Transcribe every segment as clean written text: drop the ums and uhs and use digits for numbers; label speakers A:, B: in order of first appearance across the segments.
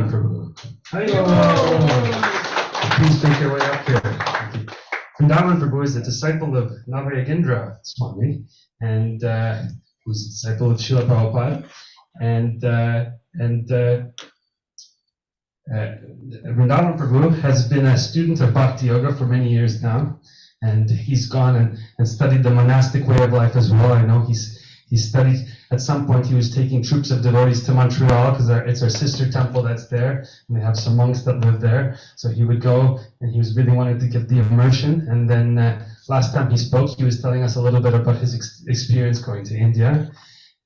A: Prabhu. Please make your way up here. Vrndavan Prabhu is a disciple of Navayagendra Swami, and who's a disciple of Srila Prabhupada. And Vrndavan Prabhu has been a student of Bhakti Yoga for many years now, and he's gone and studied the monastic way of life as well. I know he studied, at some point he was taking troops of devotees to Montreal, because it's our sister temple that's there, and they have some monks that live there. So he would go, and he was really wanting to get the immersion. And then last time he spoke, he was telling us a little bit about his experience going to India.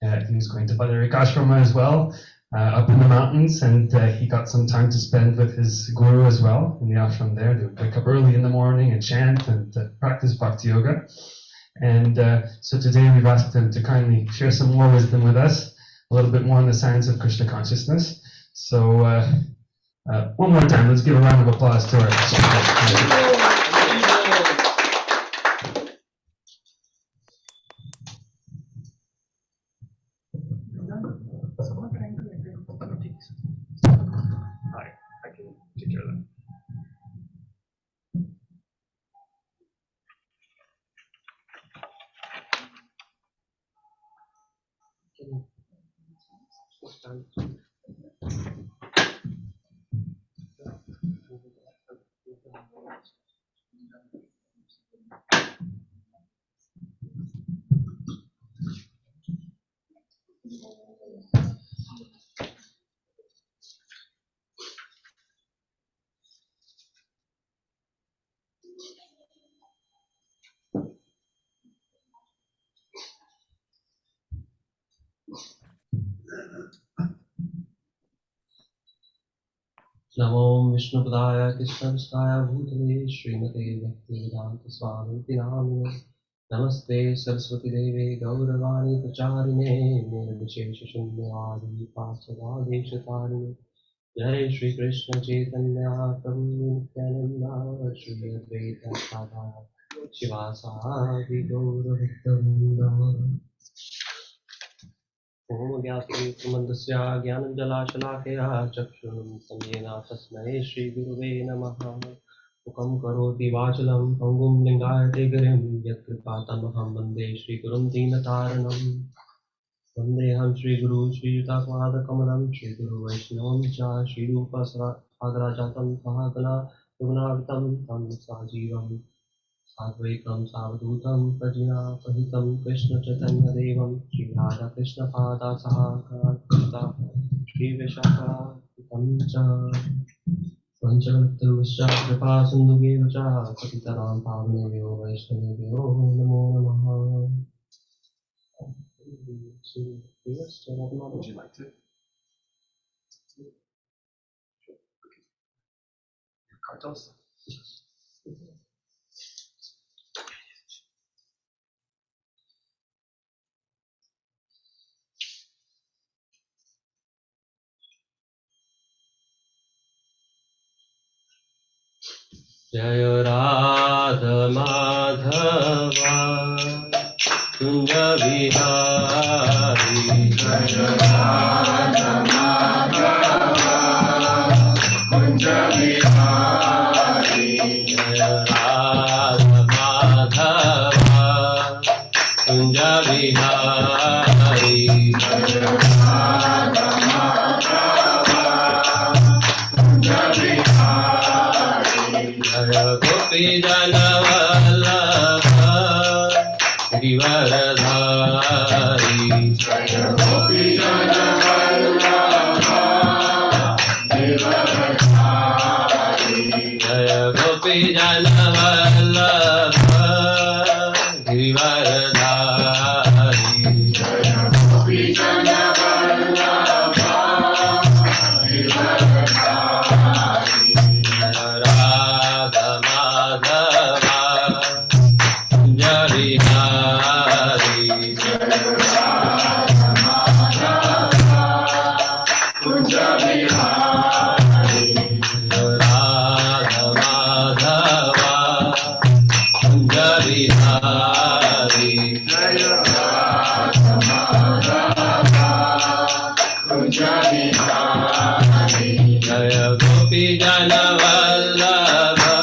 A: He was going to Badarik Ashrama as well, up in the mountains, and he got some time to spend with his guru as well in the ashram there. They would wake up early in the morning and chant and practice Bhakti Yoga. And so today we've asked him to kindly share some more wisdom with us, a little bit more on the science of Krishna consciousness. So one more time, let's give a round of applause to our speaker. I can take care of that.
B: Namo Vishnupadaya Krishnavastaya Bhutale Srimate Bhaktivedanta Swamiti Namine Namaste Saraswati Deve Gauravani Pracharine Nirvishesha Shunyadi Pasavadi Shatarine Jai Shri Krishna Chaitanya Prabhu Nityananda Shri Advaita Sada Shivasadi Gauravittamda Om Gyati Sumandasya Gyananjalashalakaya Chakshunam Samyena Tasmai Shri Guruve Namaha Mukam Karoti Vachalam Pangum Lingayate Girim Yatkripatamaham Vande Shri Gurum Dinataranam Vandeham Shri Guru Shri Yutaswada Kamalam Shri Guru Vaishnavam Cha Shri Rupa Sagrajatam Sahagana Rughunavitam Tam Sajivam Advaitam Savadutam Prajna Pahitam Krishna Chaitanya Devam Shri Radha Krishna Pada Sahaka Krishna Shri Vishaka Tamcha Vanchavattam Visha Kripa Sindhu Gevacha Patitaram Pavnevyo Vaishnavevyo Namo Namaha.
A: Would you like to? Sure. Okay. Cartels?
B: Jaya Radha Madhava Kunja Vihari Jaya Radha Madhava Kunja Vihari Jaya Radha Madhava Kunja Vihari Jaya Radha Madhava Kunja Vihari Jaya Gopi Jana Vallabha Givaradhari Jaya Gopi Jana Vallabha Givaradhari Jaya Gopi Jana Vallabha Givaradhari Jaya Gopi Jana Vallabha Givaradhari Jaya Radha Madhava Kunja Vihari Jaya Gopi Jana Vallabha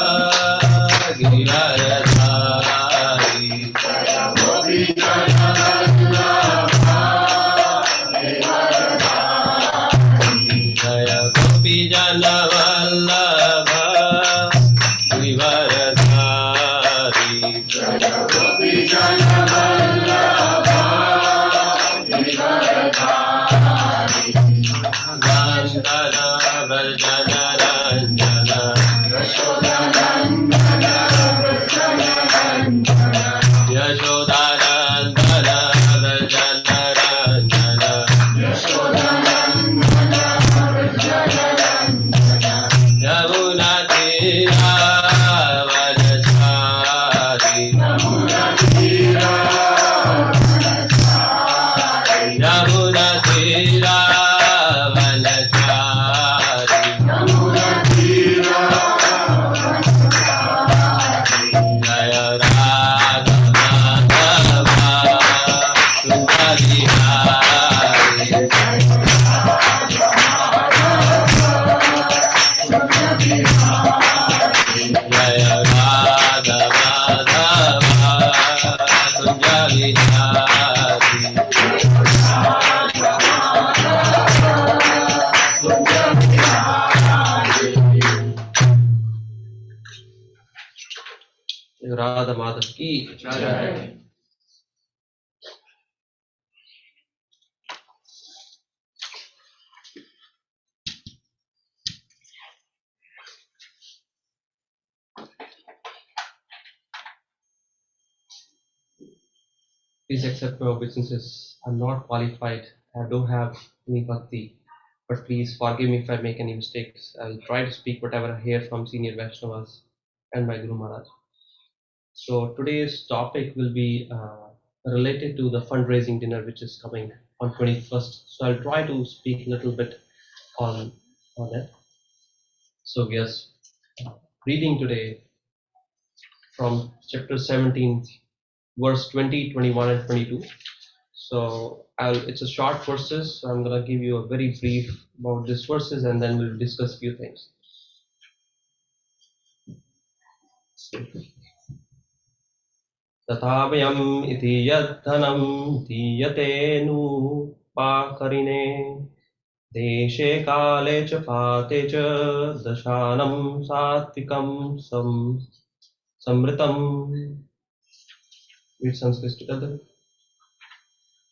B: Giridharadhari. Jaya Gopi Jana Vallabha Giridharadhari. Jaya Gopi Jana Vallabha Giridharadhari. Jaya Gopi Jana Vallabha Giridharadhari. Vandana Varjana Ranjana Yashodanandana Varjana Ranjana Yashodanandana Varjana Ranjana Yashodanandana Varjana Ranjana Yamuna Tira Vanachari Yamuna Tira Vanachari Yamuna Tira Radha Madhav ki jai. Please accept my obeisances. I'm not qualified. I don't have any bhakti. But please forgive me if I make any mistakes. I'll try to speak whatever I hear from senior Vaishnavas and my Guru Maharaj. So today's topic will be related to the fundraising dinner which is coming on 21st. So I'll try to speak a little bit on that. So we are reading today from chapter 17, verse 20, 21 and 22. So it's a short verses, so I'm going to give you a very brief about these verses and then we'll discuss a few things. Tathavayam iti yadhanam diyate nu pakarine deshe kale cha pate cha dashanam satvikam samritam. Read Sanskrit together.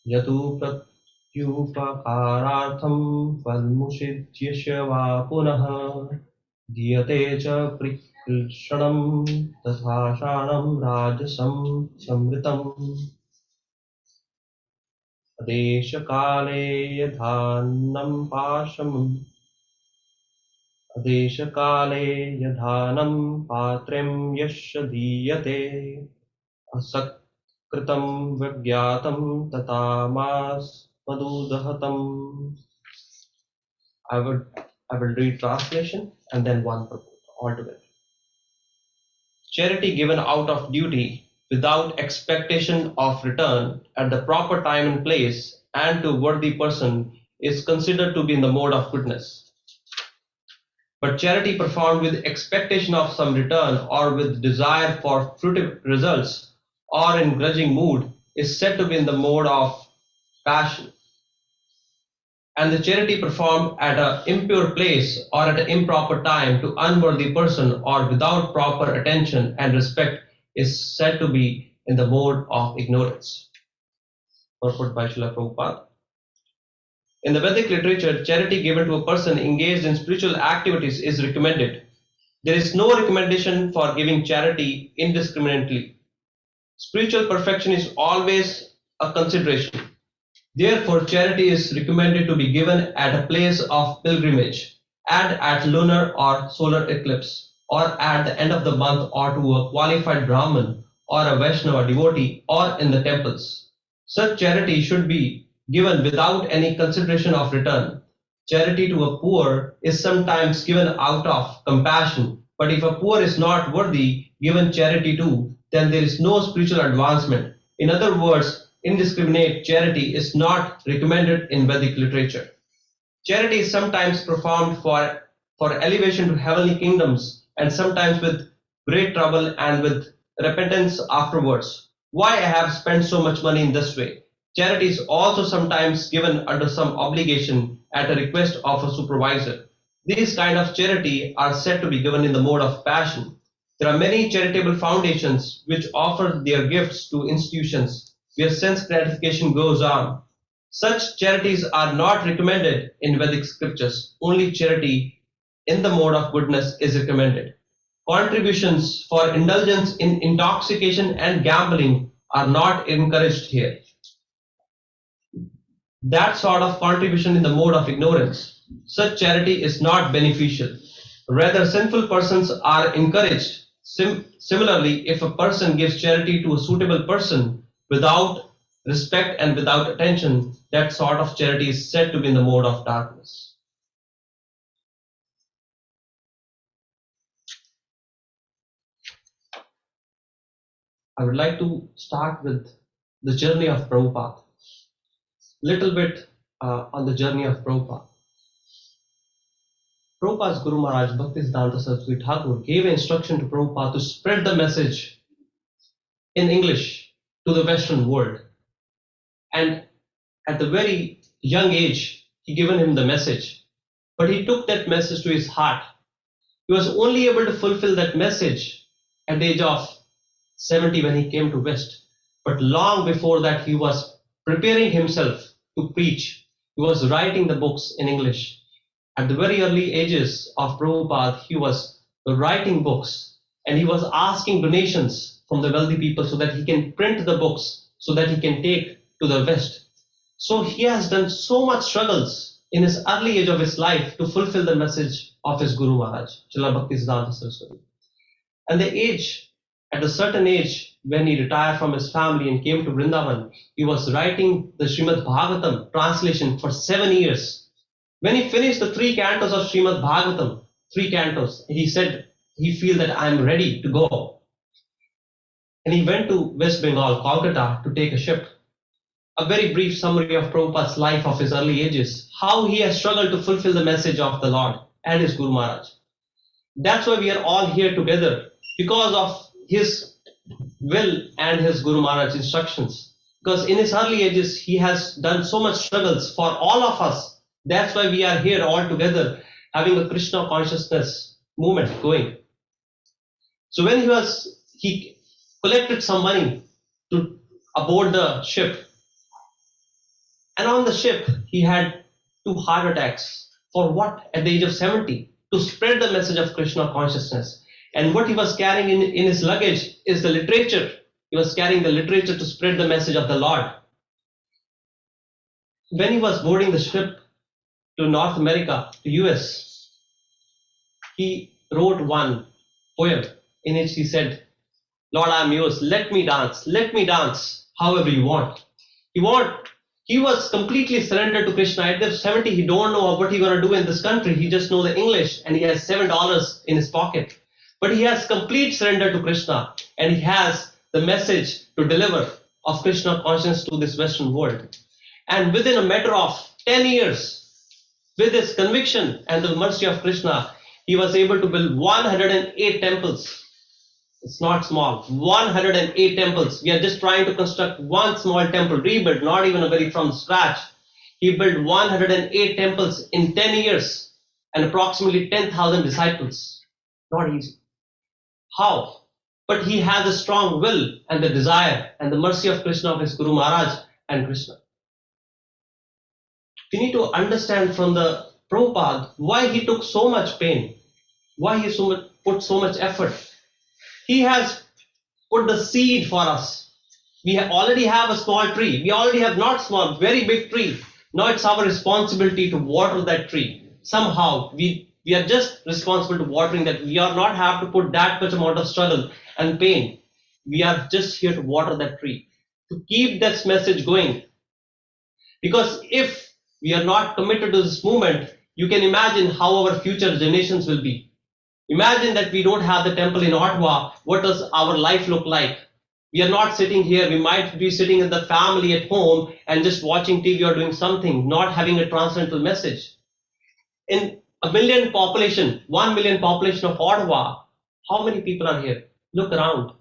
B: Yatu pratyupakaratham falmushidhyasya va punaha diyate cha prikrishanam tathashanam rajasam samritam adeshakale yadhanam patrem yasya diyate asakritam vagyatam tatamas padudahatam. I will read translation and then one altogether. Charity given out of duty without expectation of return at the proper time and place and to a worthy person is considered to be in the mode of goodness. But charity performed with expectation of some return or with desire for fruitive results or in grudging mood is said to be in the mode of passion. And the charity performed at an impure place or at an improper time to unworthy person or without proper attention and respect is said to be in the mode of ignorance. Purport by Srila Prabhupada. In the Vedic literature, charity given to a person engaged in spiritual activities is recommended. There is no recommendation for giving charity indiscriminately. Spiritual perfection is always a consideration. Therefore, charity is recommended to be given at a place of pilgrimage, and at lunar or solar eclipse, or at the end of the month, or to a qualified Brahmin or a Vaishnava devotee, or in the temples. Such charity should be given without any consideration of return. Charity to a poor is sometimes given out of compassion, but if a poor is not worthy given charity to, then there is no spiritual advancement. In other words, indiscriminate charity is not recommended in Vedic literature. Charity is sometimes performed for for elevation to heavenly kingdoms, and sometimes with great trouble and with repentance afterwards. Why I have spent so much money in this way? Charity is also sometimes given under some obligation at a request of a supervisor. These kind of charity are said to be given in the mode of passion. There are many charitable foundations which offer their gifts to institutions where sense gratification goes on. Such charities are not recommended in Vedic scriptures. Only charity in the mode of goodness is recommended. Contributions for indulgence in intoxication and gambling are not encouraged here. That sort of contribution in the mode of ignorance, such charity is not beneficial. Rather, sinful persons are encouraged. Similarly, if a person gives charity to a suitable person without respect and without attention, that sort of charity is said to be in the mode of darkness. I would like to start with the journey of Prabhupada. Little bit on the journey of Prabhupada. Prabhupada's Guru Maharaj Bhaktisiddhanta Saraswati Thakur gave instruction to Prabhupada to spread the message in English to the Western world. And at the very young age, he given him the message. But he took that message to his heart. He was only able to fulfill that message at the age of 70 when he came to West. But long before that, he was preparing himself to preach. He was writing the books in English. At the very early ages of Prabhupada, he was writing books and he was asking donations from the wealthy people so that he can print the books so that he can take to the West. So he has done so much struggles in his early age of his life to fulfill the message of his Guru Maharaj, Srila Bhaktisiddhanta Saraswati. And at a certain age, when he retired from his family and came to Vrndavan, he was writing the Srimad Bhagavatam translation for 7 years. When he finished the 3 cantos of Srimad Bhagavatam, 3 cantos, he said, he feel that I am ready to go. And he went to West Bengal, Kolkata, to take a ship. A very brief summary of Prabhupada's life of his early ages, how he has struggled to fulfill the message of the Lord and his Guru Maharaj. That's why we are all here together, because of his will and his Guru Maharaj's instructions. Because in his early ages, he has done so much struggles for all of us. That's why we are here all together, having a Krishna consciousness movement going. So when he collected some money to aboard the ship. And on the ship, he had 2 heart attacks. For what? At the age of 70, to spread the message of Krishna consciousness. And what he was carrying in his luggage is the literature. He was carrying the literature to spread the message of the Lord. When he was boarding the ship to North America, to US, he wrote one poem in which he said, Lord, I am yours, let me dance however you want. He was completely surrendered to Krishna. At the 70, he don't know what he's going to do in this country. He just knows the English and he has $7 in his pocket. But he has complete surrender to Krishna and he has the message to deliver of Krishna consciousness to this Western world. And within a matter of 10 years, with his conviction and the mercy of Krishna, he was able to build 108 temples. It's not small, 108 temples. We are just trying to construct one small temple, rebuild, not even a very from scratch. He built 108 temples in 10 years and approximately 10,000 disciples. Not easy. How? But he has a strong will and the desire and the mercy of Krishna, of his Guru Maharaj and Krishna. We need to understand from the Prabhupada why he took so much pain, why he put so much effort. He has put the seed for us. We already have a small tree. We already have not small, very big tree. Now it's our responsibility to water that tree. Somehow we are just responsible to watering that. We are not have to put that much amount of struggle and pain. We are just here to water that tree, to keep this message going. Because if we are not committed to this movement, you can imagine how our future generations will be. Imagine that we don't have the temple in Ottawa. What does our life look like? We are not sitting here. We might be sitting in the family at home and just watching TV or doing something, not having a transcendental message. In 1 million population of Ottawa. How many people are here? Look around.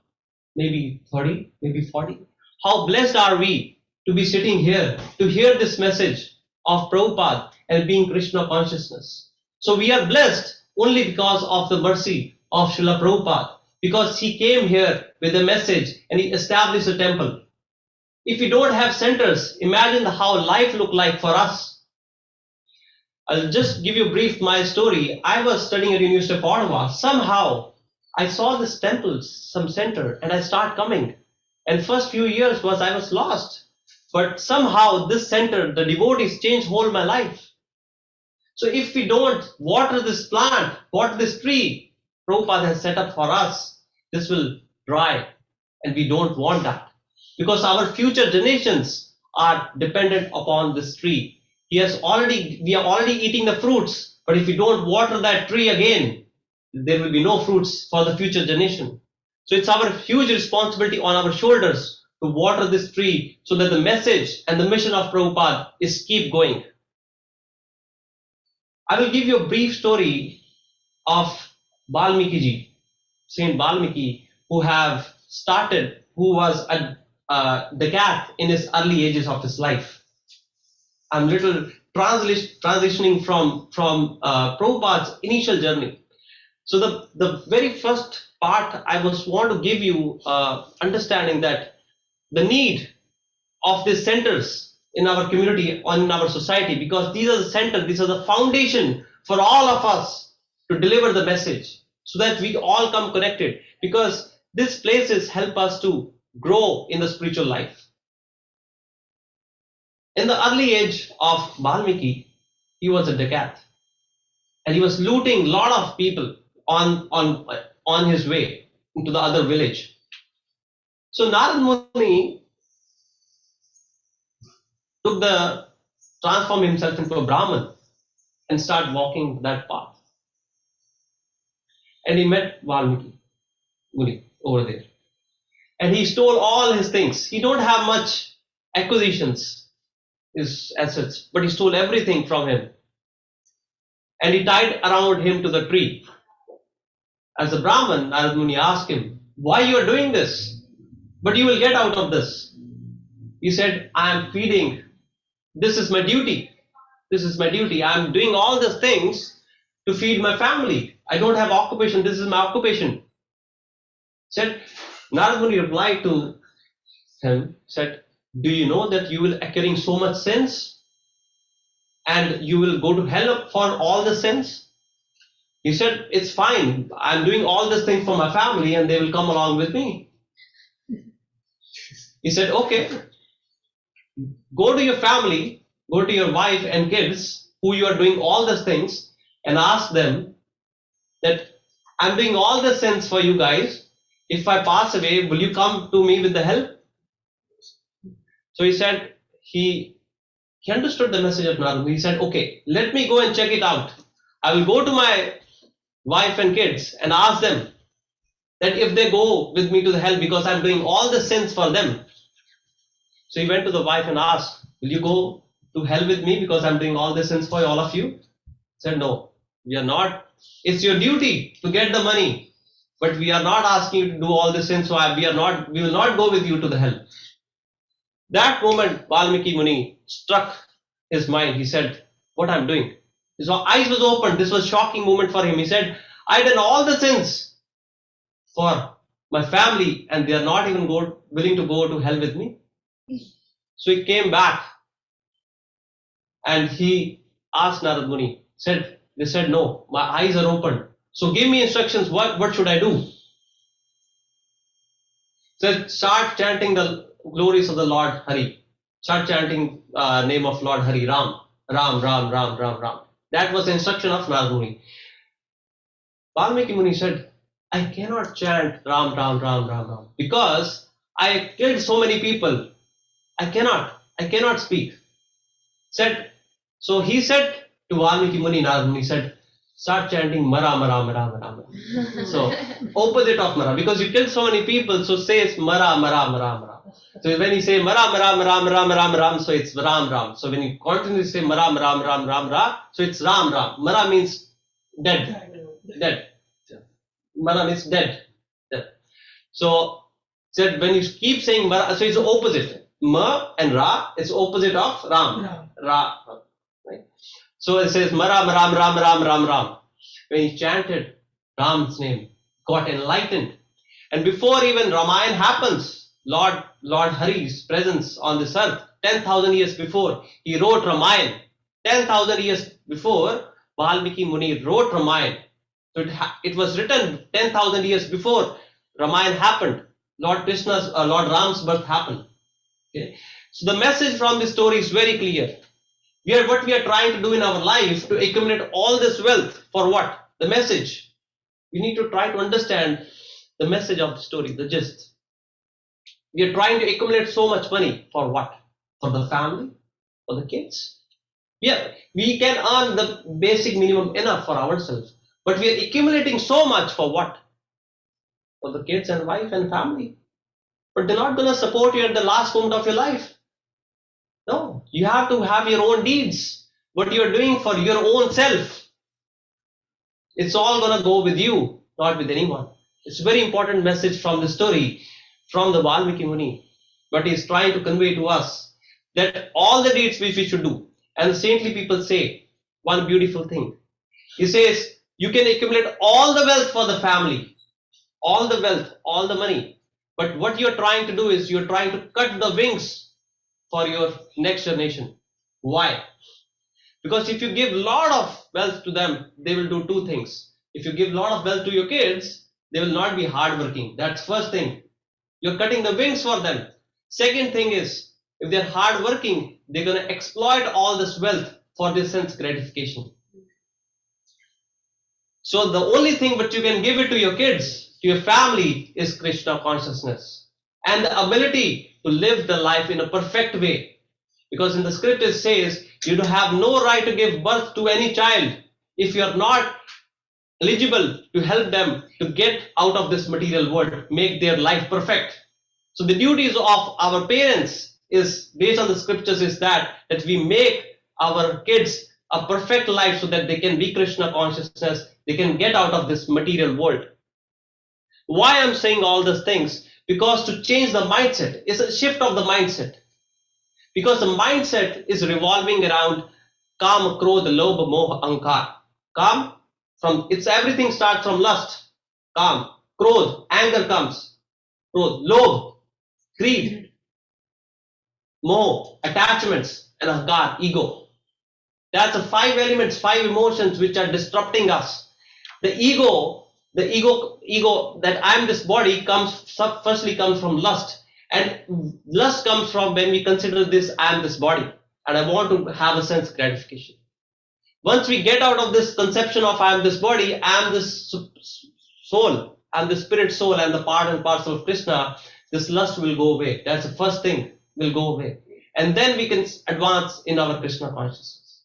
B: Maybe 30, maybe 40. How blessed are we to be sitting here to hear this message of Prabhupada and being Krishna consciousness. So we are blessed only because of the mercy of Srila Prabhupada, because he came here with a message and he established a temple. If we don't have centers, imagine how life looked like for us. I'll just give you a brief my story. I was studying at University of Ottawa. Somehow I saw this temple, some center, and I started coming. And first few years I was lost. But somehow this center, the devotees changed whole my life. So if we don't water this plant, water this tree, Prabhupada has set up for us, this will dry. And we don't want that. Because our future generations are dependent upon this tree. We are already eating the fruits, but if we don't water that tree again, there will be no fruits for the future generation. So it's our huge responsibility on our shoulders to water this tree so that the message and the mission of Prabhupada is keep going. I will give you a brief story of Valmiki ji, Saint Valmiki, who was a decad in his early ages of his life. I'm little transitioning from Prabhupada's initial journey. So the very first part I want to give you understanding that the need of these centers in our community or in our society, because these are the centers, these are the foundation for all of us to deliver the message so that we all come connected, because these places help us to grow in the spiritual life. In the early age of Valmiki, he was a decad, and he was looting a lot of people on his way into the other village. So Narad Muni transformed himself into a Brahman and started walking that path. And he met Valmiki Muni over there. And he stole all his things. He don't have much acquisitions, his assets, but he stole everything from him. And he tied around him to the tree. As a Brahman, Narad Muni asked him, why you are doing this? But you will get out of this. He said, I am feeding. This is my duty. This is my duty. I am doing all these things to feed my family. I don't have occupation. This is my occupation. Said, Narad Muni replied to him, said, do you know that you will acquiring so much sins and you will go to hell for all the sins? He said, it's fine. I'm doing all these things for my family and they will come along with me. He said, okay, go to your family, go to your wife and kids who you are doing all these things and ask them that I'm doing all the sins for you guys. If I pass away, will you come to me with the help? So he said, he understood the message of Narad. He said, okay, let me go and check it out. I will go to my wife and kids and ask them that if they go with me to the hell because I'm doing all the sins for them. So he went to the wife and asked, will you go to hell with me because I'm doing all the sins for all of you? He said, no, we are not. It's your duty to get the money, but we are not asking you to do all the sins, so we will not go with you to the hell. That moment, Valmiki Muni struck his mind. He said, what I'm doing? His eyes was opened. This was a shocking moment for him. He said, I done all the sins for my family and they are not even willing to go to hell with me. So he came back and he asked Narad Muni, they said, no, my eyes are open. So give me instructions, what should I do? Said, start chanting the glories of the Lord Hari. Start chanting name of Lord Hari, Ram, Ram, Ram, Ram, Ram, Ram. That was the instruction of Narad Muni. Valmiki Muni said, I cannot chant Ram, Ram, Ram, Ram, Ram because I killed so many people. I cannot speak. So he said to Valmiki Muni, Narad Muni said, start chanting Mara, Mara, Mara, Mara, Mara. So opposite of Mara, because you killed so many people, so say it's Mara, Mara, Mara, Mara. So when you say Mara, Mara, Mara, Mara, Mara, Ram, so it's Ram, Ram. So when you continuously say Mara, Ram, Ram, Ram, Ram, so it's Ram, Ram. Mara means Dead. Mara means dead. So said when you keep saying Mara, so it's the opposite. Ma and Ra is opposite of Ram. Ra. Right? So it says Mara, Ram, Ram, Ram, Ram, Ram. When he chanted Ram's name, got enlightened. And before even Ramayana happens, Lord Hari's presence on this earth, 10,000 years before, he wrote Ramayana. 10,000 years before, Valmiki Muni wrote Ramayana. So it was written 10,000 years before Ramayana happened. Lord Ram's birth happened. Okay? So the message from this story is very clear. What we are trying to do in our life to accumulate all this wealth for what? The message. We need to try to understand the message of the story, the gist. We are trying to accumulate so much money for what? For the family? For the kids? Yeah, we can earn the basic minimum enough for ourselves. But we are accumulating so much for what? For the kids and wife and family. But they're not going to support you at the last moment of your life. No, you have to have your own deeds. What you're doing for your own self. It's all going to go with you, not with anyone. It's a very important message from the story, from the Valmiki Muni. But he's trying to convey to us that all the deeds which we should do. And the saintly people say one beautiful thing. He says, you can accumulate all the wealth for the family, all the wealth, all the money. But what you're trying to do is you're trying to cut the wings for your next generation. Why? Because if you give a lot of wealth to them, they will do two things. If you give a lot of wealth to your kids, they will not be hardworking. That's first thing. You're cutting the wings for them. Second thing is, if they're hardworking, they're going to exploit all this wealth for their sense gratification. So the only thing that you can give it to your kids, to your family, is Krishna consciousness and the ability to live the life in a perfect way. Because in the script it says, you have no right to give birth to any child if you're not eligible to help them to get out of this material world, make their life perfect. So the duties of our parents is, based on the scriptures, is that we make our kids a perfect life so that they can be Krishna consciousness, they can get out of this material world. Why I'm saying all these things? Because to change the mindset is a shift of the mindset. Because the mindset is revolving around Kam, Krodh, Lobh, Moh, Ankar. Kam, everything starts from lust. Kam, Krodh, anger comes. Krodh, Lobh, greed. Moh, attachments, and Ankar, ego. That's the 5 elements, 5 emotions which are disrupting us. The ego that I am this body firstly comes from lust. And lust comes from when we consider this, I am this body. And I want to have a sense gratification. Once we get out of this conception of I am this body, I am this soul, I am the spirit soul, I am the part and parcel of Krishna, this lust will go away. That's the first thing, will go away. And then we can advance in our Krishna consciousness.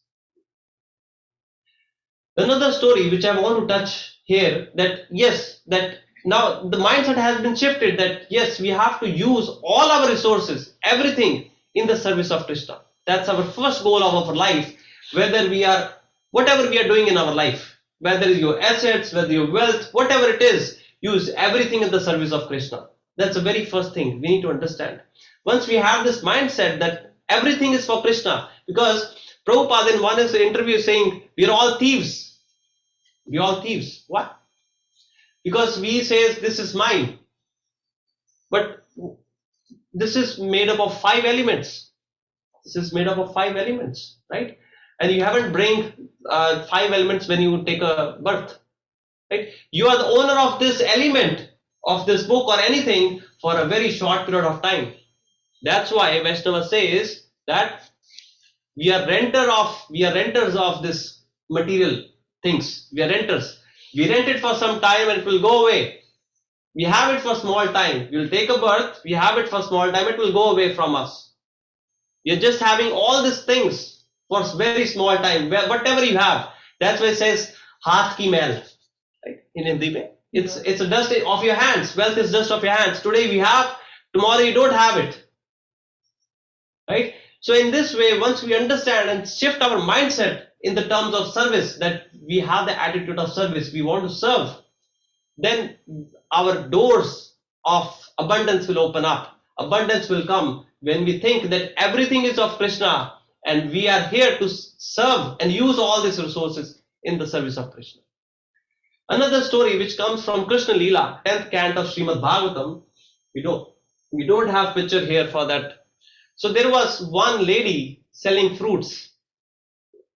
B: Another story which I want to touch here, that now the mindset has been shifted, that yes, we have to use all our resources, everything in the service of Krishna. That's our first goal of our life, whatever we are doing in our life, whether it's your assets, whether your wealth, whatever it is, use everything in the service of Krishna. That's the very first thing we need to understand. Once we have this mindset that everything is for Krishna, because Prabhupada in one interview is saying, we're all thieves. We're all thieves. What? Because we say this is mine. But this is made up of 5 elements. This is made up of 5 elements, right? And you haven't bring 5 elements when you take a birth, right? You are the owner of this element, of this book or anything, for a very short period of time. That's why Vaishnava says that we are renters of this material things. We are renters. We rent it for some time and it will go away. We have it for small time. We will take a birth. We have it for small time. It will go away from us. We are just having all these things for very small time. Whatever you have. That's why it says, Haath ki mail. Right? In Hindi, it's a dust of your hands. Wealth is dust of your hands. Today we have, tomorrow you don't have it. Right? So in this way, once we understand and shift our mindset in the terms of service, that we have the attitude of service, we want to serve, then our doors of abundance will open up. Abundance will come when we think that everything is of Krishna and we are here to serve and use all these resources in the service of Krishna. Another story which comes from Krishna Leela, 10th canto of Srimad Bhagavatam. We don't have picture here for that. So there was one lady selling fruits.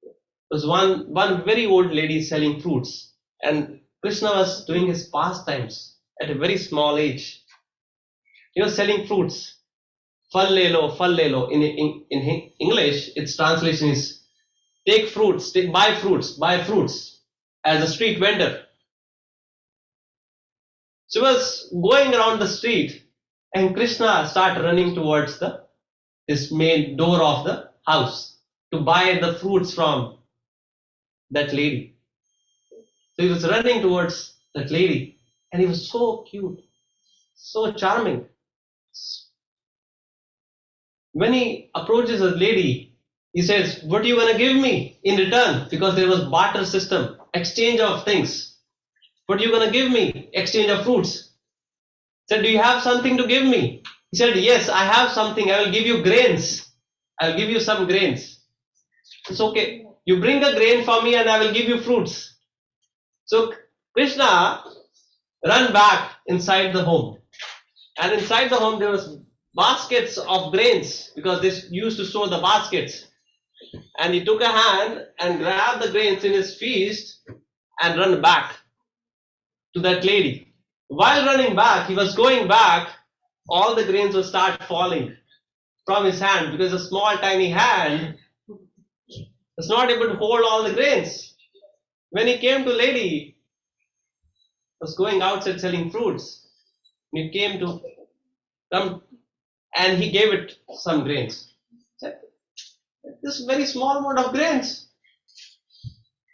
B: There was one very old lady selling fruits, and Krishna was doing his pastimes at a very small age. He was selling fruits. Phal le lo, phal le lo. In English, its translation is take fruits, buy fruits as a street vendor. She was going around the street, and Krishna started running towards his main door of the house to buy the fruits from that lady. So he was running towards that lady, and he was so cute, so charming. When he approaches the lady, he says, "What are you going to give me in return?" Because there was barter system, exchange of things. "What are you going to give me? Exchange of fruits." He said, "Do you have something to give me?" He said, "Yes, I have something. I will give you grains. I will give you some grains." It's okay. You bring a grain for me and I will give you fruits. So Krishna ran back inside the home. And inside the home there was baskets of grains, because they used to store the baskets. And he took a hand and grabbed the grains in his fist and ran back to that lady. While running back, he was going back, all the grains would start falling from his hand, because a small tiny hand was not able to hold all the grains. When he came to lady, was going outside selling fruits, he came to come and he gave it some grains. He said, "This very small amount of grains,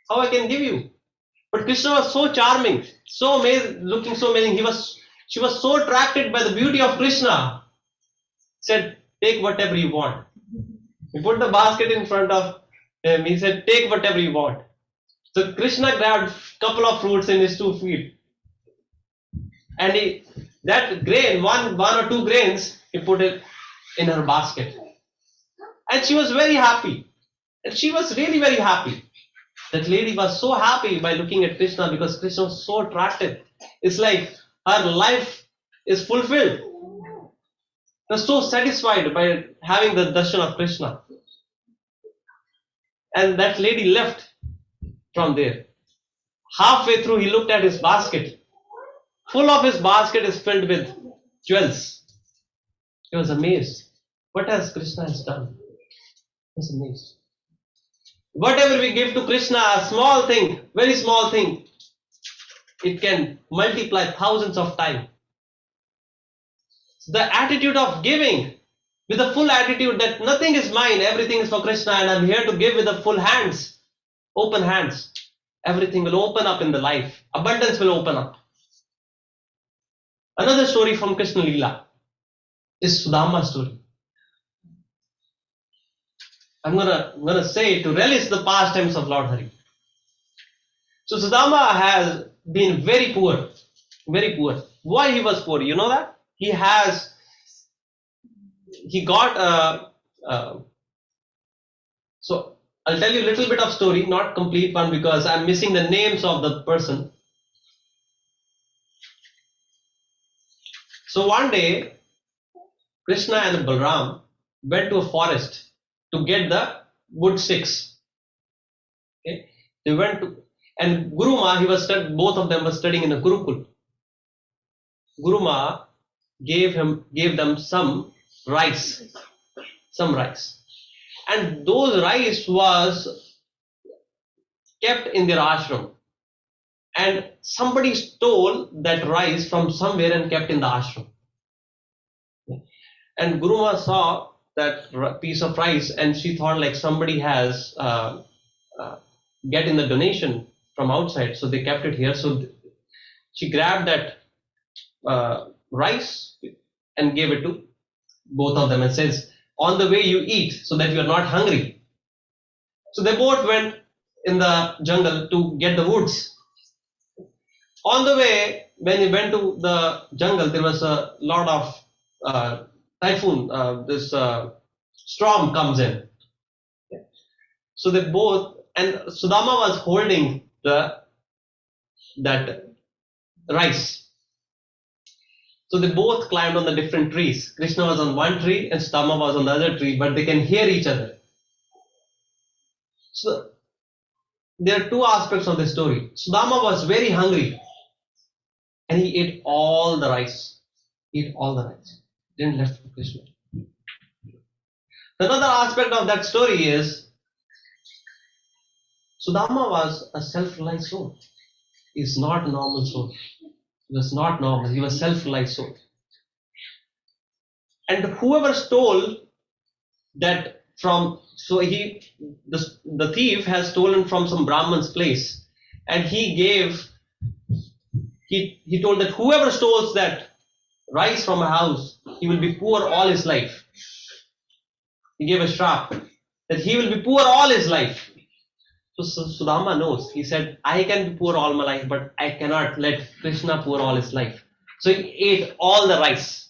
B: how I can give you?" But Krishna was so charming, so amazing, looking so amazing. She was so attracted by the beauty of Krishna. Said, "Take whatever you want." He put the basket in front of him. He said, "Take whatever you want." So Krishna grabbed a couple of fruits in his 2 feet, and that grain, one or two grains, he put it in her basket. And she was very happy. And she was really very happy. That lady was so happy by looking at Krishna, because Krishna was so attractive. It's like her life is fulfilled. She was so satisfied by having the darshan of Krishna. And that lady left from there. Halfway through, he looked at his basket. Full of his basket is filled with jewels. He was amazed. What has Krishna has done? He was amazed. Whatever we give to Krishna, a small thing, very small thing, it can multiply thousands of times. The attitude of giving, with the full attitude that nothing is mine, everything is for Krishna, and I'm here to give with the full hands, open hands. Everything will open up in the life. Abundance will open up. Another story from Krishna Leela is Sudama's story. I'm gonna say to relish the pastimes of Lord Hari. So Sudama has been very poor, very poor. Why he was poor? You know that? He got so I'll tell you a little bit of story, not complete one, because I'm missing the names of the person. So one day, Krishna and Balram went to a forest to get the wood sticks. Okay? They went to, and Guruma, both of them were studying in a Gurukul. Guruma gave them some rice, and those rice was kept in their ashram, and somebody stole that rice from somewhere and kept in the ashram. And Guruma saw that piece of rice, and she thought like somebody has get in the donation from outside, so they kept it here. So she grabbed that rice and gave it to both of them and says, "On the way you eat, so that you are not hungry." So they both went in the jungle to get the woods. On the way, when he went to the jungle, there was a lot of typhoon. This storm comes in. So they both, and Sudama was holding that rice. So they both climbed on the different trees. Krishna was on one tree and Sudama was on the other tree, but they can hear each other. So there are two aspects of the story. Sudama was very hungry and he ate all the rice. Didn't left for Krishna. Another aspect of that story is Sudama was a self-reliant soul. He's not a normal soul. He was not normal. He was self-reliant soul. And whoever stole that from, so the thief has stolen from some Brahman's place, and he told that whoever steals that rice from a house, he will be poor all his life. He gave a shrap that he will be poor all his life. So Sudama knows. He said, I can be poor all my life, but I cannot let Krishna poor all his life. So he ate all the rice.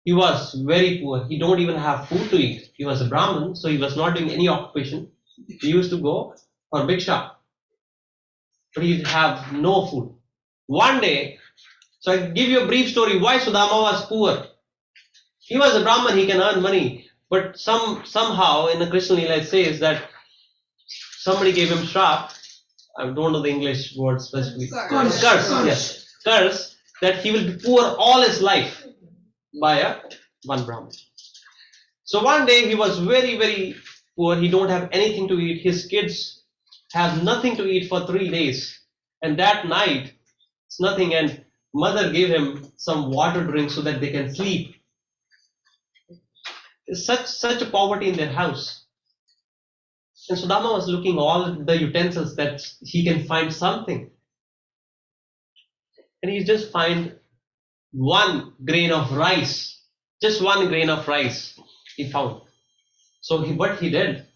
B: He was very poor. He don't even have food to eat. He was a Brahmin, so he was not doing any occupation. He used to go for bhiksha, but he'd have no food. One day, so I give you a brief story why Sudama was poor. He was a Brahmin, he can earn money, but somehow in the Krishna Leela it says that somebody gave him shrap. I don't know the English word specifically. Curse. Yes. Curse that he will be poor all his life by one Brahmin. So one day he was very, very poor. He don't have anything to eat. His kids have nothing to eat for 3 days. And that night, it's nothing. And mother gave him some water drink so that they can sleep. There's such a poverty in their house. And Sudama was looking all the utensils that he can find something. And he just find one grain of rice. Just one grain of rice he found. So what he did,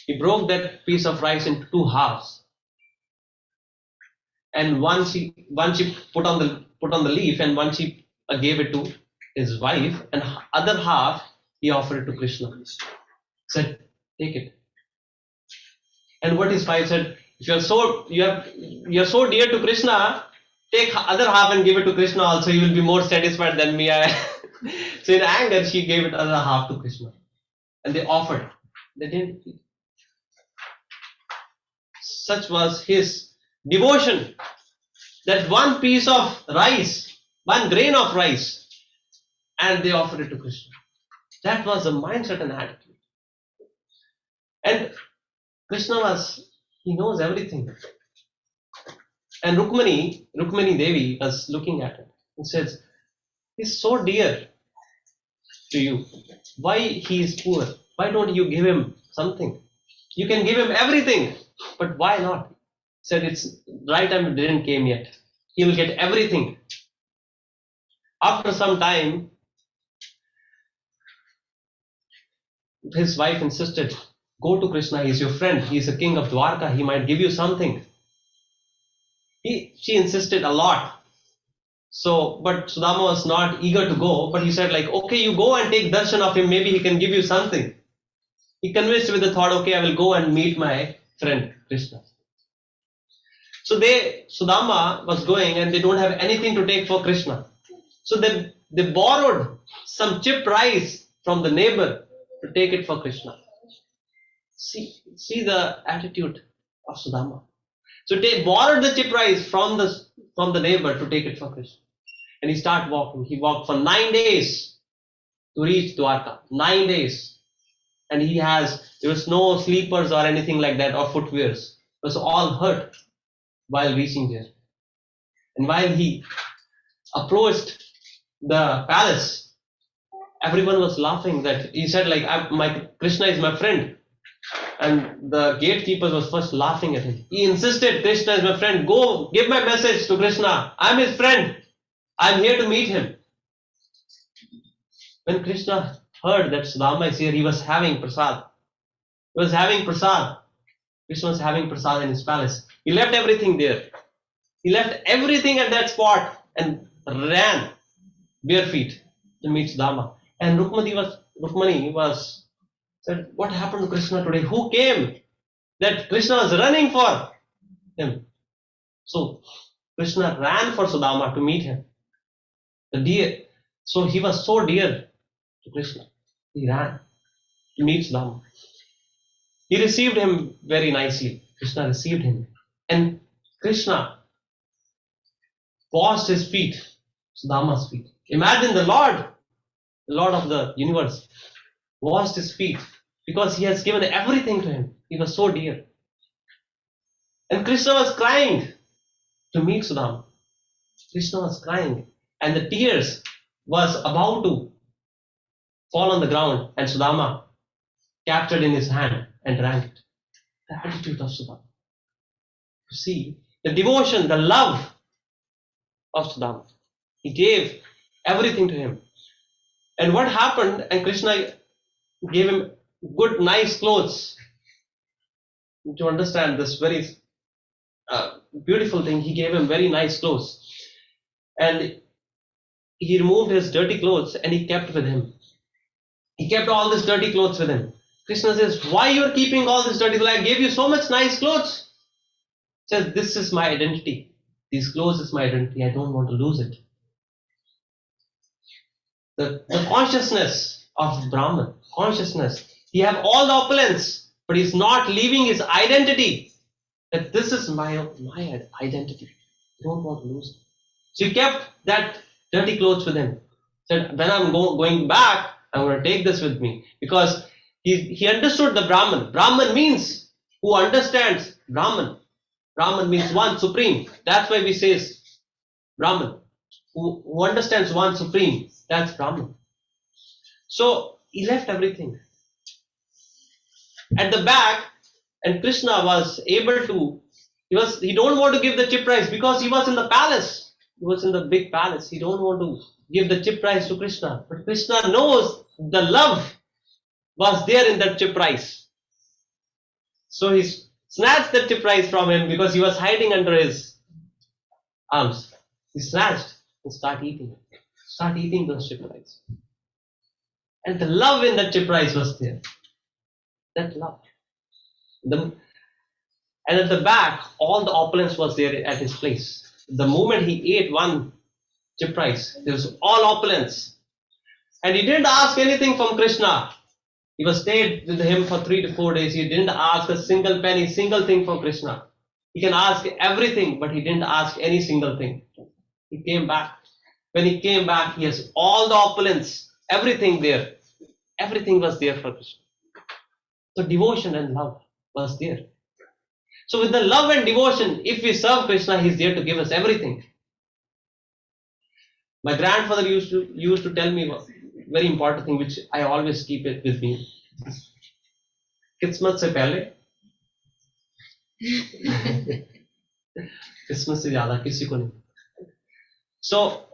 B: he broke that piece of rice into 2 halves. And one she put on the leaf, and one she gave it to his wife, and other half he offered it to Krishna. Said, take it. And what his wife said, if you're so dear to Krishna, take other half and give it to Krishna also. You will be more satisfied than me. So in anger, she gave it other half to Krishna, and they offered. They didn't eat. Such was his devotion that one piece of rice, one grain of rice, and they offered it to Krishna. That was a mindset and attitude. And Krishna he knows everything. And Rukmani Devi was looking at it and says, he's so dear to you. Why he is poor? Why don't you give him something? You can give him everything, but why not? Said it's right time didn't came yet. He will get everything. After some time, his wife insisted, go to Krishna, he's your friend, he's the king of Dwarka, he might give you something. She insisted a lot. So, but Sudama was not eager to go, but he said like, okay, you go and take darshan of him, maybe he can give you something. He convinced with the thought, okay, I will go and meet my friend Krishna. So Sudama was going and they don't have anything to take for Krishna. So they borrowed some chip rice from the neighbor to take it for Krishna. See the attitude of Sudama. So they borrowed the chip rice from the neighbor to take it for Krishna. And he started walking. He walked for 9 days to reach Dwarka. 9 days. And there was no sleepers or anything like that or footwears. It was all hurt while reaching there. And while he approached the palace, everyone was laughing that he said like, Krishna is my friend. And the gatekeeper was first laughing at him. He insisted, Krishna is my friend. Go give my message to Krishna. I'm his friend. I'm here to meet him. When Krishna heard that Sudama is here, he was having prasad. Krishna was having prasad in his palace. He left everything there. He left everything at that spot and ran bare feet to meet Sudama. And Rukmani was said, what happened to Krishna today? Who came? That Krishna was running for him. So Krishna ran for Sudama to meet him. The deer. So he was so dear to Krishna. He ran to meet Sudama. He received him very nicely. Krishna received him. And Krishna washed his feet, Sudama's feet. Imagine the Lord of the universe, washed his feet because he has given everything to him. He was so dear. And Krishna was crying to meet Sudama. Krishna was crying, and the tears was about to fall on the ground, and Sudama captured in his hand and drank it. The attitude of Sudama. You see, the devotion, the love of Sudama. He gave everything to him. And what happened? And Krishna gave him good, nice clothes. To understand this very beautiful thing, he gave him very nice clothes. And he removed his dirty clothes and he kept with him. He kept all these dirty clothes with him. Krishna says, why you are keeping all this dirty clothes? I gave you so much nice clothes. He says, this is my identity. These clothes is my identity. I don't want to lose it. The consciousness of Brahman, consciousness. He have all the opulence, but he's not leaving his identity. That this is my identity. I don't want to lose it. So he kept that dirty clothes with him. Said, when I'm going back, I'm going to take this with me. Because he understood the Brahman. Brahman means who understands Brahman. Brahman means one supreme. That's why we say Brahman. Who understands one supreme. That's Brahman. So he left everything. At the back, and Krishna was able to, he don't want to give the chip price because he was in the palace. He was in the big palace. He don't want to give the chip price to Krishna. But Krishna knows the love was there in that chip price. So he snatched the chip price from him because he was hiding under his arms. He snatched and started eating. Start eating those chip rice. And the love in that chip rice was there. That love. And at the back, all the opulence was there at his place. The moment he ate one chip rice, there was all opulence. And he didn't ask anything from Krishna. He was stayed with him for 3 to 4 days. He didn't ask a single penny, single thing from Krishna. He can ask everything, but he didn't ask any single thing. He came back. When he came back, he has all the opulence, everything there. Everything was there for Krishna. So devotion and love was there. So with the love and devotion, if we serve Krishna, he's there to give us everything. My grandfather used to tell me a very important thing, which I always keep it with me. Christmas se pehle. Christmas se zyada kisi ko nahi. So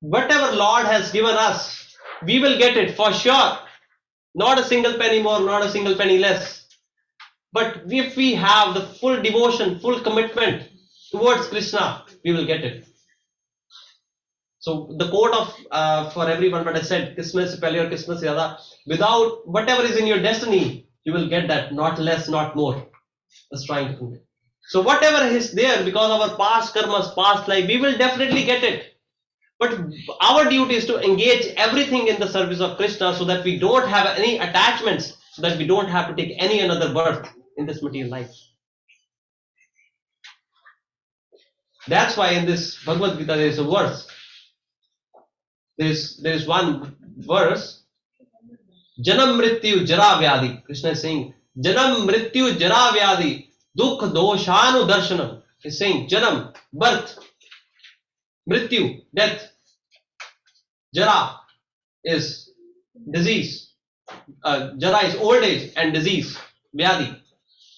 B: whatever Lord has given us, we will get it for sure. Not a single penny more, not a single penny less. But if we have the full devotion, full commitment towards Krishna, we will get it. So the quote of for everyone, but I said, Christmas se pehle or Christmas se zyada, without whatever is in your destiny, you will get that, not less, not more. That's trying to convey. So whatever is there, because of our past karmas, past life, we will definitely get it. But our duty is to engage everything in the service of Krishna so that we don't have any attachments, so that we don't have to take any another birth in this material life. That's why in this Bhagavad Gita there is a verse. There is one verse. Janam mrityu jara vyadi. Krishna is saying, Janam mrityu jara vyadi dukh doshanu darshanam. He's saying, Janam, birth, mrityu, death. Jara is disease. Jara is old age and disease. Vyadi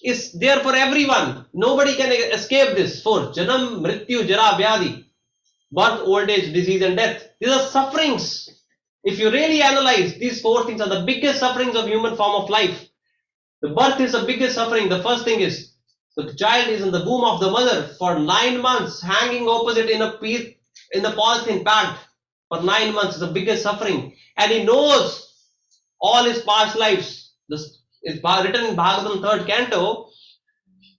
B: is there for everyone. Nobody can escape this. For Janam, Mrityu, Jara, Vyadi. Birth, old age, disease and death. These are sufferings. If you really analyze, these 4 things are the biggest sufferings of human form of life. The birth is the biggest suffering. The first thing is the child is in the womb of the mother for 9 months, hanging opposite in a polythene packed for 9 months is the biggest suffering. And he knows all his past lives. This is written in Bhagavatam 3rd canto.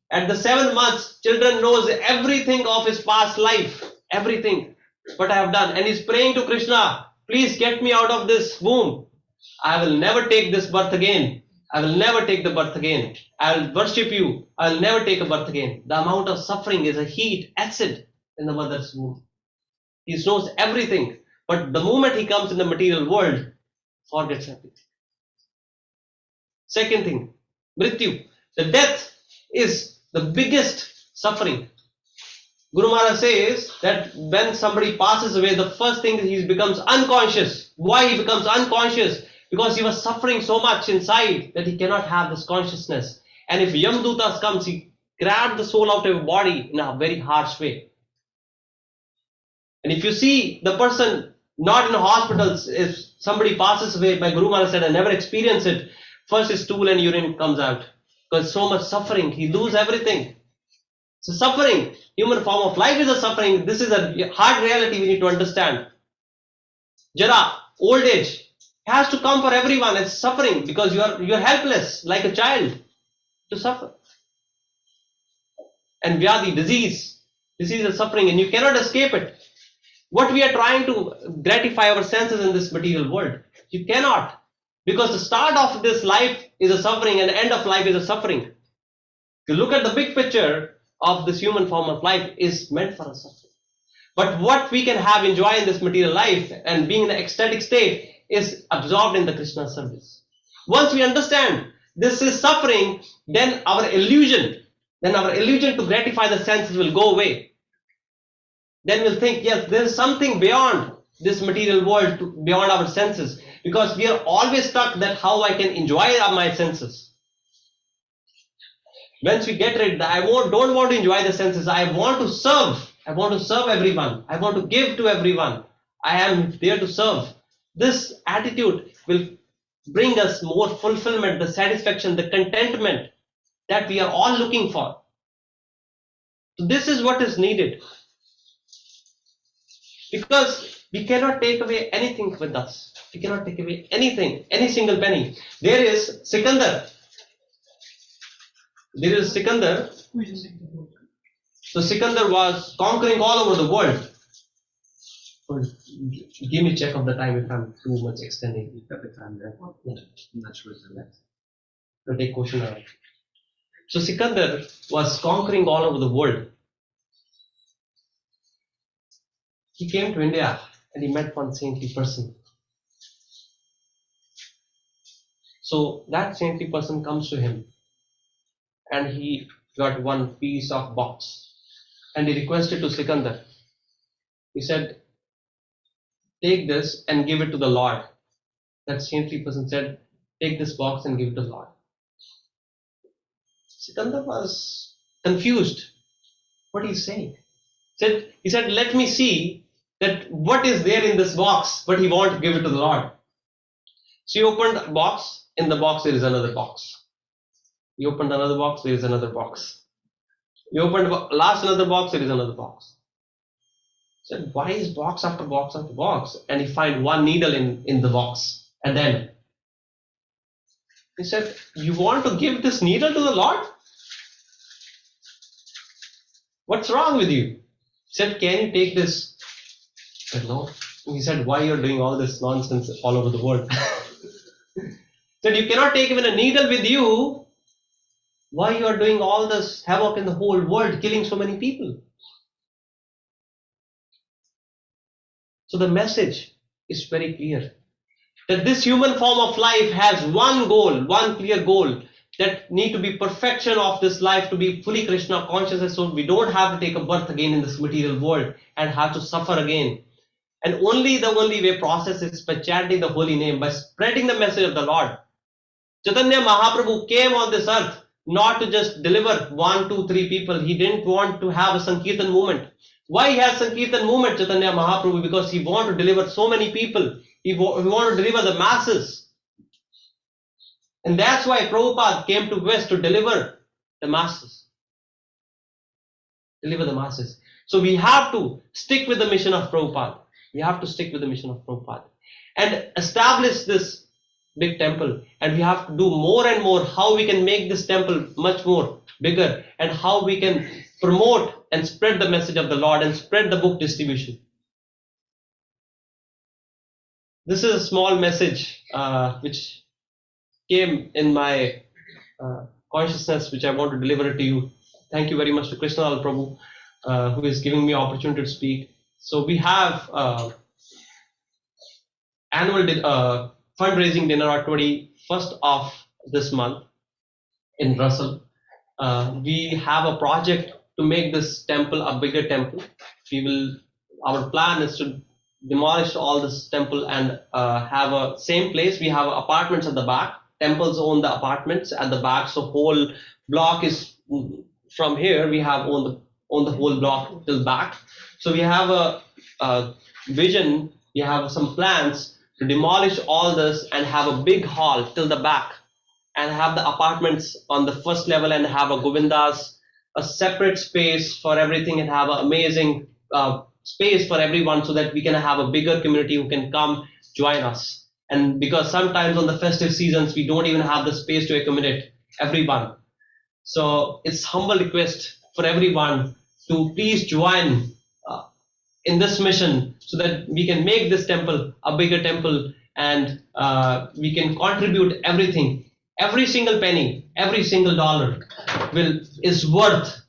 B: At the 7 months, children knows everything of his past life, everything what I have done. And he's praying to Krishna, please get me out of this womb. I will never take this birth again. I will never take the birth again. I will worship you. I will never take a birth again. The amount of suffering is a heat, acid in the mother's womb. He knows everything. But the moment he comes in the material world, forgets everything. Second thing, Mrityu. The death is the biggest suffering. Guru Maharaj says that when somebody passes away, the first thing is he becomes unconscious. Why he becomes unconscious? Because he was suffering so much inside that he cannot have this consciousness. And if Yamdutas comes, he grabs the soul out of your body in a very harsh way. And if you see the person not in hospitals, if somebody passes away, my Guru Maharaj said, I never experienced it. First his stool and urine comes out. Because so much suffering, he loses everything. So suffering, human form of life is a suffering. This is a hard reality we need to understand. Jara, old age, has to come for everyone. It's suffering because you're helpless like a child to suffer. And Vyadi, disease is suffering and you cannot escape it. What we are trying to gratify our senses in this material world, you cannot. Because the start of this life is a suffering and the end of life is a suffering. If you look at the big picture of this human form of life is meant for a suffering. But what we can have enjoy in this material life and being in the ecstatic state is absorbed in the Krishna service. Once we understand this is suffering, then our illusion to gratify the senses will go away. Then we'll think, yes, there is something beyond this material world, beyond our senses. Because we are always stuck that how I can enjoy my senses. Once we get rid, don't want to enjoy the senses. I want to serve. I want to serve everyone. I want to give to everyone. I am there to serve. This attitude will bring us more fulfillment, the satisfaction, the contentment that we are all looking for. So this is what is needed. Because we cannot take away anything with us. We cannot take away anything, any single penny. There is Sikandar. So Sikandar was conquering all over the world. Give me a check of the time if I'm too much extending.
C: You've got the time there.
B: Yeah.
C: I'm not sure it's the next.
B: We'll take question now. So Sikandar was conquering all over the world. He came to India and he met one saintly person. So that saintly person comes to him and he got one piece of box and he requested to Sikandar. He said, take this and give it to the Lord. That saintly person said, take this box and give it to the Lord. Sikandar was confused. What is he saying? He said, let me see that what is there in this box, but he wants to give it to the Lord. So he opened a box. In the box there is another box. He opened another box, there is another box. He opened another box, there is another box. He said, why is box after box after box? And he find one needle in the box. And then he said, you want to give this needle to the Lord? What's wrong with you? He said, can you take this? I said, no. He said, why you're doing all this nonsense all over the world? Said, you cannot take even a needle with you. Why you are doing all this havoc in the whole world, killing so many people? So the message is very clear. That this human form of life has one goal, one clear goal. That need to be perfection of this life to be fully Krishna consciousness. So we don't have to take a birth again in this material world and have to suffer again. And the only way process is by chanting the holy name, by spreading the message of the Lord. Chaitanya Mahaprabhu came on this earth not to just deliver 1, 2, 3 people. He didn't want to have a Sankirtan movement. Why he has Sankirtan movement, Chaitanya Mahaprabhu? Because he wanted to deliver so many people. He wanted to deliver the masses. And that's why Prabhupada came to West to deliver the masses. Deliver the masses. So we have to stick with the mission of Prabhupada. We have to stick with the mission of Prabhupada and establish this big temple. And we have to do more and more how we can make this temple much more bigger and how we can promote and spread the message of the Lord and spread the book distribution. This is a small message which came in my consciousness, which I want to deliver it to you. Thank you very much to Krishnalal Prabhu, who is giving me opportunity to speak. So we have annual fundraising dinner on 21st of this month in Russell. We have a project to make this temple a bigger temple. Our plan is to demolish all this temple and have a same place. We have apartments at the back. Temples own the apartments at the back. So whole block is from here. We have own the whole block till back. So we have a vision. We have some plans to demolish all this and have a big hall till the back and have the apartments on the first level and have a Govindas, a separate space for everything and have an amazing space for everyone so that we can have a bigger community who can come join us. And because sometimes on the festive seasons, we don't even have the space to accommodate everyone. So it's humble request for everyone to please join in this mission so that we can make this temple a bigger temple and we can contribute everything. Every single penny, every single dollar is worth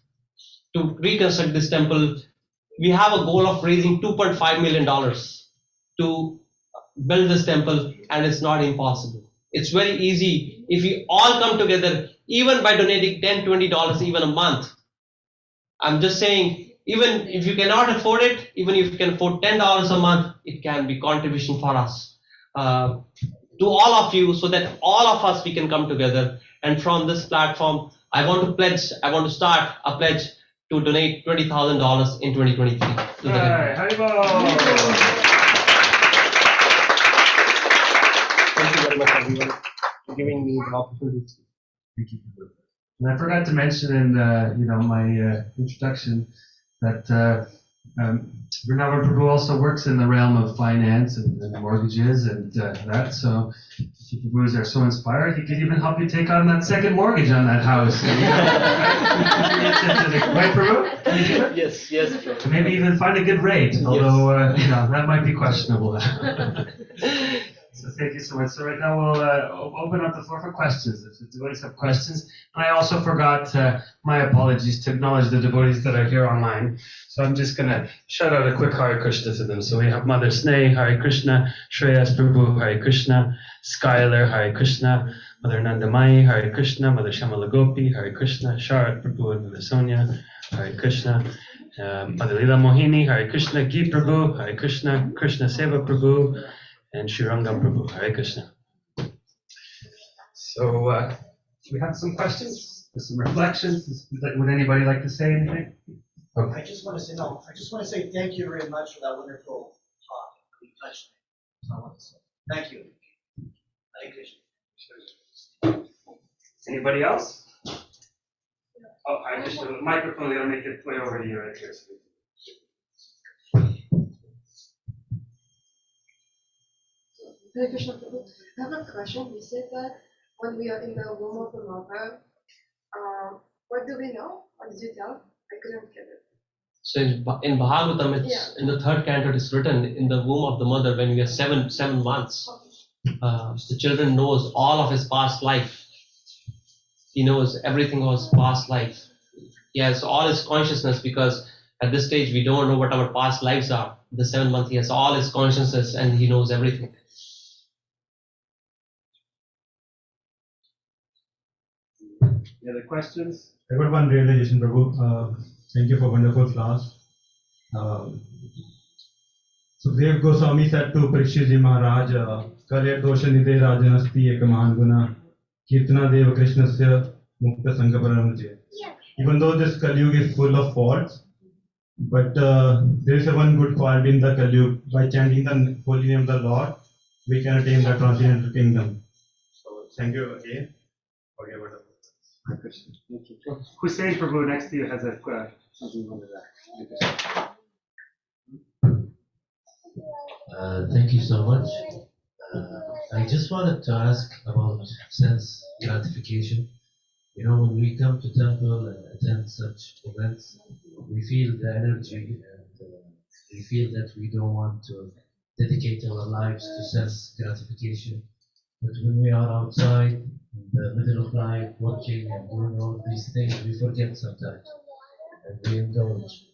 B: to reconstruct this temple. We have a goal of raising $2.5 million to build this temple, and it's not impossible. It's very easy if we all come together, even by donating $10, $20 even a month. I'm just saying, even if you cannot afford it, even if you can afford $10 a month, it can be contribution for us. To all of you, so that all of us we can come together. And from this platform, I want to start a pledge to donate $20,000 in 2023. Thank you very much, everyone, for giving me the opportunity.
A: Thank you. And I forgot to mention in my introduction that Vrndavan Prabhu also works in the realm of finance and mortgages and that. So if you Prabhus are so inspired, he could even help you take on that second mortgage on that house. Right, Prabhu? Can you do it?
B: Yes.
A: Maybe even find a good rate, although that might be questionable. So thank you so much. So right now we'll open up the floor for questions. If the devotees have questions. And I also forgot, my apologies, to acknowledge the devotees that are here online. So I'm just going to shout out a quick Hare Krishna to them. So we have Mother Sneh, Hare Krishna, Shreyas Prabhu, Hare Krishna, Skylar, Hare Krishna, Mother Nandamai, Hare Krishna, Mother Shamala Gopi, Hare Krishna, Sharat Prabhu and Mother Sonia, Hare Krishna, Mother Leela Mohini, Hare Krishna, Gi Prabhu, Hare Krishna, Krishna Seva Prabhu, and Vrndavan Prabhu, Hare Krishna. So we have some questions, some reflections. Would anybody like to say anything?
D: I just want to say thank you very much for that wonderful talk. You touched me. So I want to say thank you. Hare Krishna.
A: Anybody else? Oh, I just the microphone. They'll make it way over to you right here.
E: Hare Krishna Prabhu. I have a question. You said that when we are in the womb of the mother, what do we know? What did you tell? I couldn't get it.
B: So in Bhagavatam, in the third canto, it's written in the womb of the mother when we are seven months. The children knows all of his past life. He knows everything of his past life. He has all his consciousness because at this stage we don't know what our past lives are. The 7 months he has all his consciousness and he knows everything.
A: Any other questions?
F: I got one realization, Prabhu. Thank you for wonderful class. Sukhdev Goswami said to Parikshit Ji Maharaj, Kalya dosha nidhe rajanasti ekaman guna kirtana deva krishnasya mukta sangha paramujya. Even though this Kalyug is full of faults, but there is a one good fault in the Kalyug. By chanting the holy name of the Lord, we can attain the transcendental kingdom. Thank you again. Forget about it.
C: Hare Krishna. Thank you. Hussein Prabhu next to you has a something over there. Hare Krishna.
G: Thank you so much. I just wanted to ask about sense gratification. You know, when we come to temple and attend such events, we feel the energy and we feel that we don't want to dedicate our lives to sense gratification. But when we are outside in the middle of night watching and doing all these things, we forget sometimes and we indulge.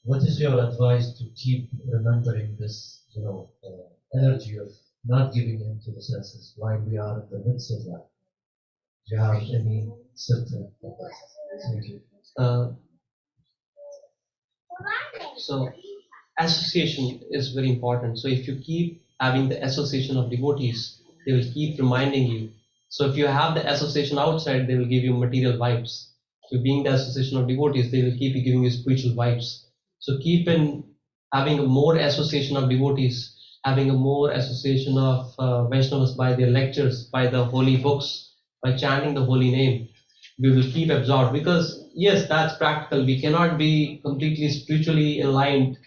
G: What is your advice to keep remembering this, energy of not giving in to the senses while we are in the midst of that? Do you have any certain advice? Thank you.
B: So association is very important. So if you keep having the association of devotees, they will keep reminding you. So if you have the association outside, they will give you material vibes. So being the association of devotees, they will keep giving you spiritual vibes. So keep in having a more association of devotees, having a more association of Vaishnavas by their lectures, by the holy books, by chanting the holy name. We will keep absorbed because yes, that's practical. We cannot be completely spiritually enlightened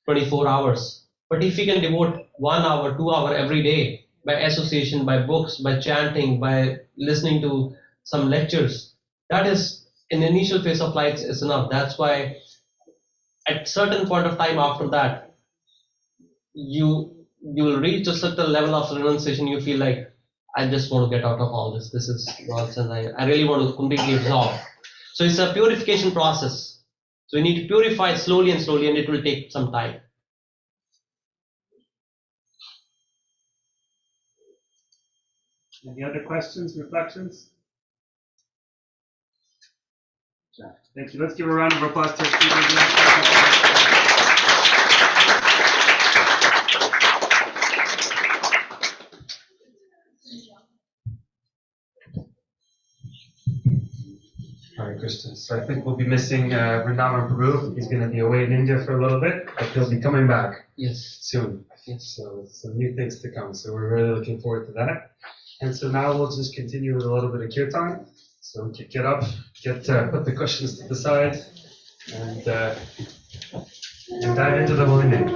B: 24 hours. But if we can devote 1 hour, 2 hours every day by association, by books, by chanting, by listening to some lectures, that is in the initial phase of life is enough. That's why at certain point of time after that, you will reach a certain level of renunciation. You feel like, I just want to get out of all this. This is nonsense. I really want to completely absorb. So it's a purification process. So we need to purify slowly and slowly, and it will take some time.
C: Any other questions, reflections? Thank you. Let's give a round of applause to our speakers.
A: Hare Krishna. So I think we'll be missing Vrndavan Prabhu. He's going to be away in India for a little bit, but he'll be coming back
B: Yes.
A: soon.
B: Yes.
A: So some new things to come. So we're really looking forward to that. And so now we'll just continue with a little bit of kirtan. So get up, put the cushions to the side, and dive into the holy name.